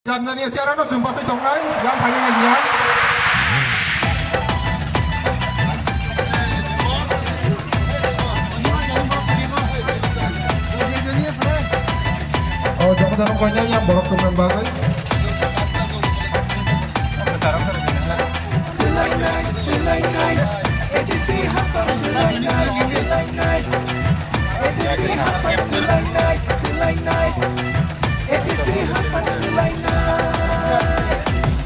人的年轻人都准备是同来，让排员一样。Oh, jangan dalam konyol yang borok teman bagai. Selain edisi hafal selain edisi hafal selain edisi hafal selain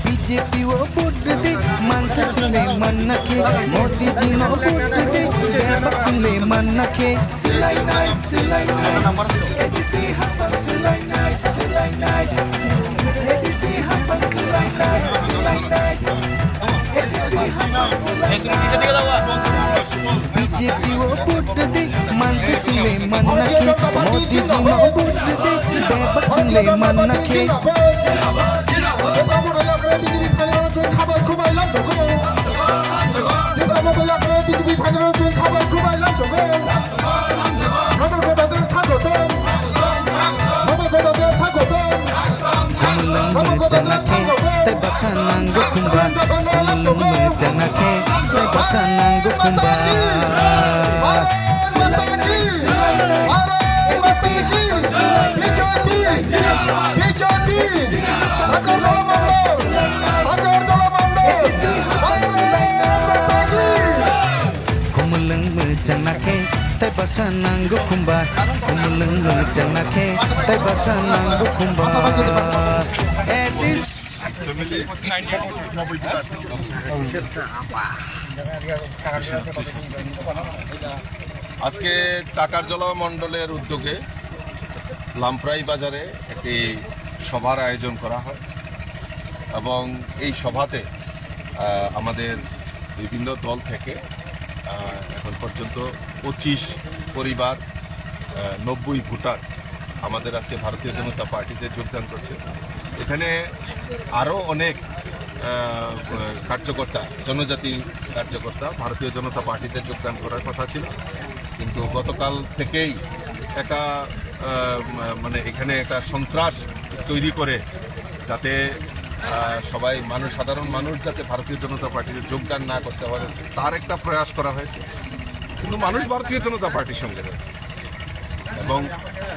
BJP वो vote दे मानता सिंले मन नखे Modi ji no vote दे बैबक सिंले मन नखे selain edisi hafal selain edisi hafal selain BJP वो vote दे मानते सिंले मन नखे मोदी जी नो वोट दे बैबक सिंले मन नखे janake tay basananggo kumba janake tay basananggo kumba janake tay basananggo kumba janake tay basananggo kumba আজকে টাকারজলা মণ্ডলের উদ্যোগে লামপ্রাই বাজারে একটি সভার আয়োজন করা হয় এবং এই সভাতে আমাদের বিভিন্ন দল থেকে এখন পর্যন্ত 25 পরিবার 90 ভোটার আমাদের আজকে ভারতীয় জনতা পার্টিতে যোগদান করছে। এখানে আরও অনেক কার্যকর্তা জনজাতি কার্যকর্তা ভারতীয় জনতা পার্টিতে যোগদান করার কথা ছিল, কিন্তু গতকাল থেকেই একটা মানে এখানে একটা সন্ত্রাস তৈরি করে যাতে সবাই সাধারণ মানুষ যাতে ভারতীয় জনতা পার্টিতে যোগদান না করতে পারে তার একটা প্রয়াস করা হয়েছে। কিন্তু মানুষ ভারতীয় জনতা পার্টির সঙ্গে রয়েছে এবং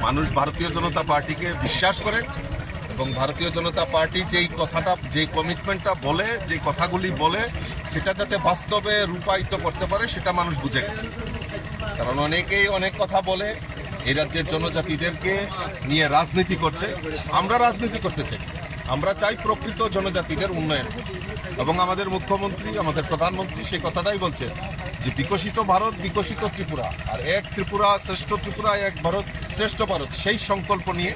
মানুষ ভারতীয় জনতা পার্টিকে বিশ্বাস করে এবং ভারতীয় জনতা পার্টি যেই কমিটমেন্টটা বলে, যে কথাগুলি বলে সেটা যাতে বাস্তবে রূপায়িত করতে পারে সেটা মানুষ বুঝে গেছে। কারণ অনেকেই অনেক কথা বলে এই রাজ্যের জনজাতিদেরকে নিয়ে রাজনীতি করছে। আমরা রাজনীতি করতে চাই, আমরা চাই প্রকৃত জনজাতিদের উন্নয়ন এবং আমাদের মুখ্যমন্ত্রী আমাদের প্রধানমন্ত্রী সেই কথাটাই বলছে যে বিকশিত ভারত বিকশিত ত্রিপুরা আর এক ত্রিপুরা শ্রেষ্ঠ ত্রিপুরা এক ভারত শ্রেষ্ঠ ভারত সেই সংকল্প নিয়ে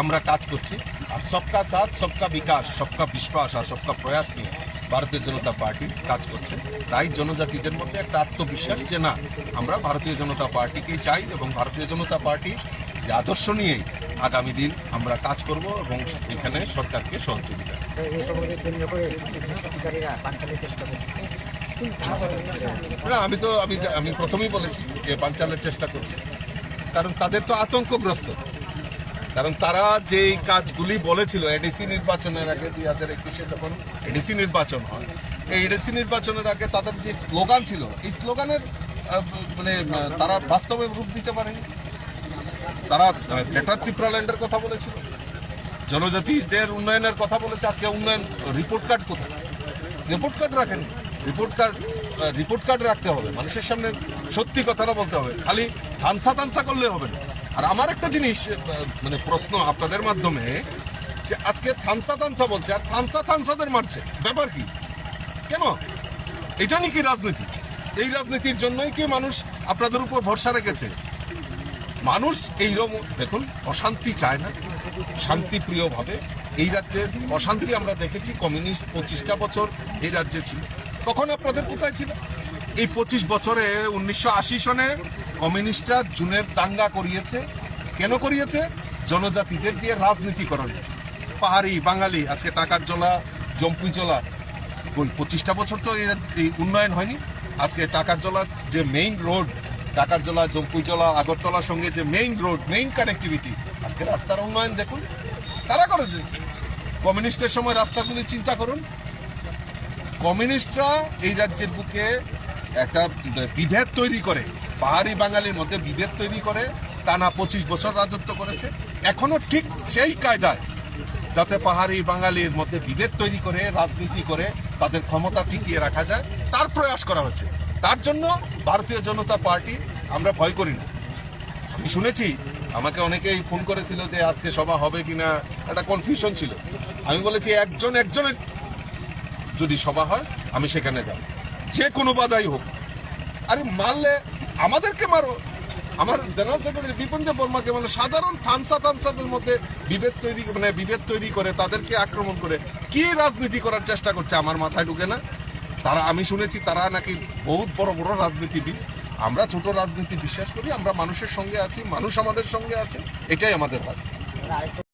আমরা কাজ করছি। আর সবকা সাথ সবকা বিকাশ সবকা বিশ্বাস আর সবকা প্রয়াস নিয়ে ভারতীয় জনতা পার্টি কাজ করছে। তাই জনজাতিদের মধ্যে একটা আত্মবিশ্বাস যে না, আমরা ভারতীয় জনতা পার্টিকেই চাই এবং ভারতীয় জনতা পার্টি যে আদর্শ নিয়েই আগামী দিন আমরা কাজ করব এবং এখানে সরকারকে সহযোগিতা। না, আমি প্রথমেই বলেছি যে পাঞ্চালের চেষ্টা করছি, কারণ তাদের তো আতঙ্কগ্রস্ত, কারণ তারা যেই কাজগুলি বলেছিল এডিসি নির্বাচনের আগে 2021-এ যখন এডিসি নির্বাচন হয়, এই এডিসি নির্বাচনের আগে তাদের যে স্লোগান ছিল এই স্লোগানের মানে তারা বাস্তবে রূপ দিতে পারেনি। তারা বেটার ত্রিপুরাল্যান্ডের কথা বলেছিল, জনজাতিদের উন্নয়নের কথা বলেছে। আজকে উন্নয়ন রিপোর্ট কার্ড কোথায়? রিপোর্ট কার্ড রাখেনি। রিপোর্ট কার্ড রাখতে হবে, মানুষের সামনে সত্যি কথাটা বলতে হবে, খালি থানসা করলে হবে না। আর আমার একটা জিনিস মানে প্রশ্ন আপনাদের মাধ্যমে, যে আজকে থানসা বলছে আর থানসাদের মারছে, ব্যাপার কি? কেন? এটা নাকি রাজনীতি? এই রাজনীতির জন্যই কি মানুষ আপনাদের উপর ভরসা রেখেছে? মানুষ এইরকম দেখুন অশান্তি চায় না, শান্তিপ্রিয়ভাবে এই রাজ্যে অশান্তি আমরা দেখেছি। কমিউনিস্ট 25টা বছর এই রাজ্যে ছিল, তখন আপনাদের কোথায় ছিল? এই 25 বছরে 1980 সনে কমিউনিস্টরা জুনের দাঙ্গা করিয়েছে। কেন করিয়েছে? জনজাতিদের দিয়ে রাজনীতি করানো। পাহাড়ি বাঙালি আজকে টাকারজলা জম্পুইজলা 25টা বছর তো এই উন্নয়ন হয়নি। আজকে টাকারজলার যে মেইন রোড টাকারজলা, জম্পুইজলা, আগরতলার সঙ্গে যে মেইন রোড, মেইন কানেক্টিভিটি, আজকে রাস্তার উন্নয়ন দেখুন কারা করেছে। কমিউনিস্টের সময় রাস্তাগুলি চিন্তা করুন। কমিউনিস্টরা এই রাজ্যের বুকে একটা বিভেদ তৈরি করে, পাহাড়ি বাঙালির মধ্যে বিভেদ তৈরি করে টানা 25 বছর রাজত্ব করেছে। এখনো ঠিক সেই কায়দায় যাতে পাহাড়ি বাঙালির মধ্যে বিভেদ তৈরি করে রাজনীতি করে তাদের ক্ষমতা টিকিয়ে রাখা যায় তার প্রয়াস করা হচ্ছে। তার জন্য ভারতীয় জনতা পার্টি আমরা ভয় করি না। আমি শুনেছি আমাকে অনেকেই ফোন করেছিল যে আজকে সভা হবে কিনা, একটা কনফিউশন ছিল। আমি বলেছি একজনের যদি সভা হয় আমি সেখানে যাব, যে কোনো বাধাই হোক। আরে মারলে আমাদেরকে মারো, আমার জেনারেল সেক্রেটারি বিপিন দেব বর্মাকে মানে সাধারণ থানসাদের মধ্যে বিভেদ তৈরি করে তাদেরকে আক্রমণ করে কি রাজনীতি করার চেষ্টা করছে আমার মাথায় ঢুকে না। আমি শুনেছি তারা নাকি বহুত বড় বড় রাজনীতিবিদ। আমরা ছোট রাজনীতি বিশ্বাস করি, আমরা মানুষের সঙ্গে আছি, মানুষ আমাদের সঙ্গে আছে, এটাই আমাদের রাজনীতি।